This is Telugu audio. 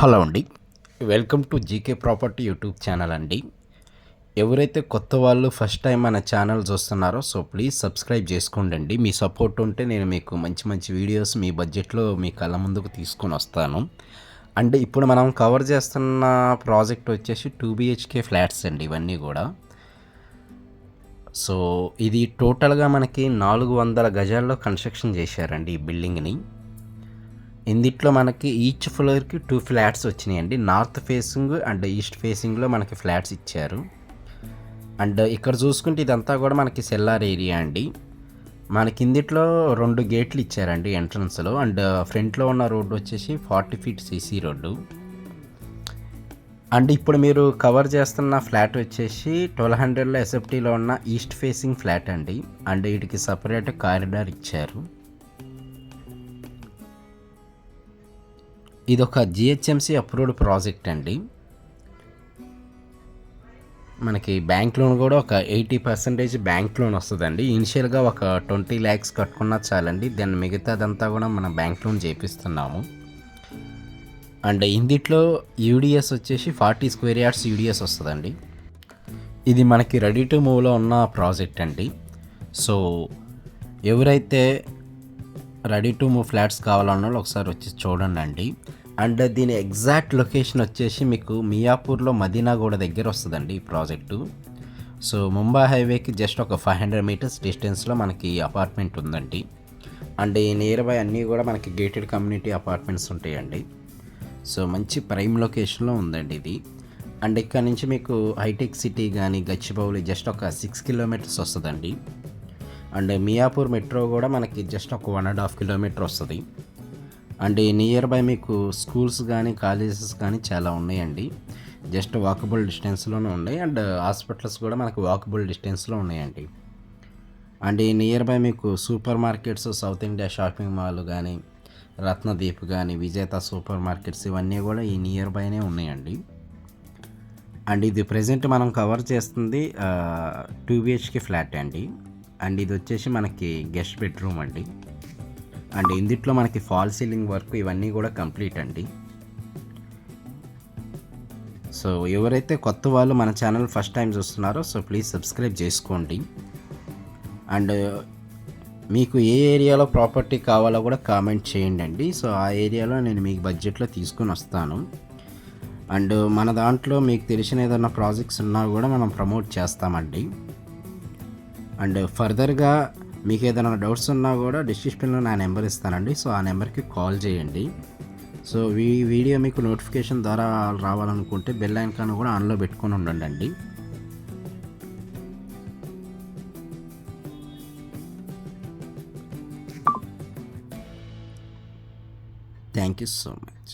హలో అండి. Welcome to GK property YouTube channel అండి. ఎవరైతే కొత్త వాళ్ళు ఫస్ట్ టైం మన ఛానల్ చూస్తున్నారో ప్లీజ్ సబ్స్క్రైబ్ చేసుకోండి. మీ సపోర్ట్ ఉంటే నేను మీకు మంచి మంచి వీడియోస్ మీ బడ్జెట్లో మీ కళ్ళ ముందుకు తీసుకొని వస్తాను. అండ్ ఇప్పుడు మనం కవర్ చేస్తున్న ప్రాజెక్ట్ వచ్చేసి 2 BHK ఫ్లాట్స్ అండి ఇవన్నీ కూడా. ఇది టోటల్గా మనకి 400 గజాల్లో కన్స్ట్రక్షన్ చేశారండి ఈ బిల్డింగ్ని. ఇందిట్లో మనకి ఈచ్ ఫ్లోర్కి 2 ఫ్లాట్స్ వచ్చినాయండి. నార్త్ ఫేసింగ్ అండ్ ఈస్ట్ ఫేసింగ్లో మనకి ఫ్లాట్స్ ఇచ్చారు. అండ్ ఇక్కడ చూసుకుంటే ఇదంతా కూడా మనకి సెల్లార్ ఏరియా అండి. మనకి ఇందిట్లో 2 గేట్లు ఇచ్చారండి ఎంట్రన్స్లో. అండ్ ఫ్రంట్లో ఉన్న రోడ్డు వచ్చేసి 40 ఫీట్ సీసీ రోడ్డు. అండ్ ఇప్పుడు మీరు కవర్ చేస్తున్న ఫ్లాట్ వచ్చేసి 1200లో ఎస్ఎఫ్టీలో ఉన్న ఈస్ట్ ఫేసింగ్ ఫ్లాట్ అండి. అండ్ వీటికి సపరేట్ కారిడార్ ఇచ్చారు. ఇది ఒక జిహెచ్ఎంసి అప్రూవ్డ్ ప్రాజెక్ట్ అండి. మనకి బ్యాంక్ లోన్ కూడా ఒక 80% బ్యాంక్ లోన్ వస్తుందండి. ఇనిషియల్గా ఒక 20 lakhs కట్టుకున్నా చాలండి. దాన్ని మిగతాదంతా కూడా మనం బ్యాంక్ లోన్ చేపిస్తున్నాము. అండ్ ఇందిట్లో యూడిఎస్ వచ్చేసి 40 స్క్వేర్ యార్డ్స్ యూడిఎస్ వస్తుందండి. ఇది మనకి రెడీ టు మూవ్లో ఉన్న ప్రాజెక్ట్ అండి. సో ఎవరైతే రెడీ టు మూవ్ ఫ్లాట్స్ కావాలన్న వాళ్ళు ఒకసారి వచ్చి చూడండి అండి. అండ్ దీని ఎగ్జాక్ట్ లొకేషన్ వచ్చేసి మీకు మియాపూర్లో మదీనాగూడ దగ్గర వస్తుందండి ఈ ప్రాజెక్టు. సో ముంబై హైవేకి జస్ట్ ఒక 500 మీటర్స్ డిస్టెన్స్లో మనకి అపార్ట్మెంట్ ఉందండి. అండ్ ఈ నియర్ బై అన్నీ కూడా మనకి గేటెడ్ కమ్యూనిటీ అపార్ట్మెంట్స్ ఉంటాయండి. సో మంచి ప్రైమ్ లొకేషన్లో ఉందండి ఇది. అండ్ ఇక్కడ నుంచి మీకు హైటెక్ సిటీ కానీ గచ్చిబౌలి జస్ట్ ఒక 6 kilometers వస్తుందండి. అండ్ మియాపూర్ మెట్రో కూడా మనకి జస్ట్ ఒక 1.5 kilometers వస్తుంది. అండ్ ఈ నియర్ బై మీకు స్కూల్స్ కానీ కాలేజెస్ కానీ చాలా ఉన్నాయండి. జస్ట్ వాకబుల్ డిస్టెన్స్లోనే ఉన్నాయి. అండ్ హాస్పిటల్స్ కూడా మనకు వాకబుల్ డిస్టెన్స్లో ఉన్నాయండి. అండ్ ఈ నియర్ బై మీకు super markets, south India shopping mall కానీ, రత్నదీప్ కానీ, విజేత సూపర్ మార్కెట్స్ ఇవన్నీ కూడా ఈ నియర్ బైనే ఉన్నాయండి. అండ్ ఇది ప్రజెంట్ మనం కవర్ చేస్తుంది 2 BHK ఫ్లాట్ అండి. అండ్ ఇది వచ్చేసి మనకి గెస్ట్ బెడ్రూమ్ అండి. అండ్ ఇందుట్లో మనకి ఫాల్ సీలింగ్ వర్క్ ఇవన్నీ కూడా కంప్లీట్ అండి. సో ఎవరైతే కొత్త వాళ్ళు మన ఛానల్ ఫస్ట్ టైం చూస్తున్నారో ప్లీజ్ సబ్స్క్రైబ్ చేసుకోండి. అండ్ మీకు ఏ ఏరియాలో ప్రాపర్టీ కావాలో కూడా కామెంట్ చేయండి అండి. సో ఆ ఏరియాలో నేను మీకు బడ్జెట్లో తీసుకొని వస్తాను. అండ్ మన దాంట్లో మీకు తెలిసిన ఏదైనా ప్రాజెక్ట్స్ ఉన్నా కూడా మనం ప్రమోట్ చేస్తామండి. అండ్ ఫర్దర్గా మీకు ఏదైనా డౌట్స్ ఉన్నా కూడా డిస్క్రిప్షన్లో నా నెంబర్ ఇస్తానండి. సో ఆ నెంబర్కి కాల్ చేయండి. సో ఈ వీడియో మీకు నోటిఫికేషన్ ద్వారా రావాలనుకుంటే బెల్ ఐకాన్ కూడా ఆన్లో పెట్టుకొని ఉండండి. Thank you so much.